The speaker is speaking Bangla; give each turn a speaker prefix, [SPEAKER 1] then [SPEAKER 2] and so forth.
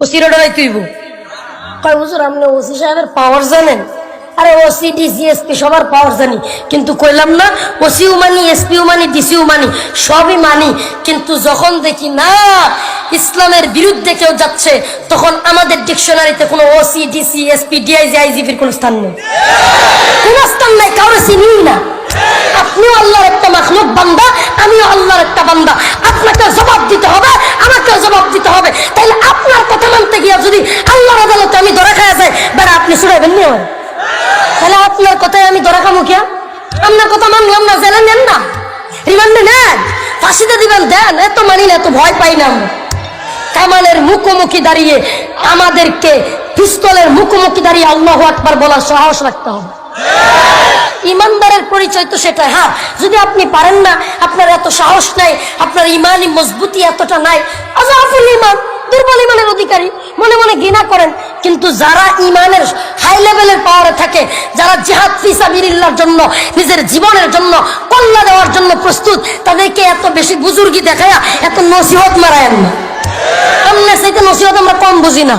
[SPEAKER 1] ওসির অর্ডার তুইব কয় হুজুর আপনি ওসি সাহেবের পাওয়ার জানেন? আরে ওসি ডিসি এসপি সবার পাওয়ার জানি, কিন্তু কইলাম না ওসিও মানি এসপিও মানি ডিসিও মানি সবই মানি, কিন্তু যখন দেখি না ইসলামের বিরুদ্ধে কেউ যাচ্ছে তখন আমাদের ডিকশনারিতে কোনো ওসি ডিসি এসপি ডিআইজি আইজিপির কোনো স্থান নেই, কোনো স্থান নাই, কারো চিনি না। আপনিও আল্লাহর একটা মাখলুক বান্দা, আমিও আল্লাহর একটা বান্দা, আপনাকে জবাব দিতে হবে, আমাকেও জবাব দিতে হবে। তাইলে আপনার কথা মানতে গিয়া যদি আল্লাহর আদালতে আমি ধরা খাওয়া যায়, বেড়া আপনি শুনাইবেন নি? তাহলে আপনার কথায় আমি ধরা খামো কিয়া? আপনার কথা মানলাম না, জেলে নেন না, রিমান্ডে নেন, ফাঁসিতে দিবেন, দেন। এত মানি না, এত ভয় পাই না। কামানের মুখোমুখি দাঁড়িয়ে আমাদেরকে পিস্তলের মুখোমুখি দাঁড়িয়ে আল্লাহু আকবার বলার সাহস রাখতে হবে। ইমানদারের পরিচয় তো সেটা। হ্যাঁ, যদি আপনি পারেন না, আপনার এত সাহস নাই, আপনার ইমানি মজবুতি এতটা নাই, আজাফুল ইমান, দুর্বল ইমানের অধিকারী, মনে মনে ঘৃণা করেন। কিন্তু যারা ইমানের হাই লেভেলের পাওয়ারে থাকে, যারা জিহাদ ফি সাবিলিল্লাহর জন্য নিজের জীবনের জন্য কল্লা দেওয়ার জন্য প্রস্তুত, তাদেরকে এত বেশি বুজুর্গি দেখায়া এত নসিহত মারায়েন না। আমরা সেইটা নসিহত আমরা কম বুঝি না।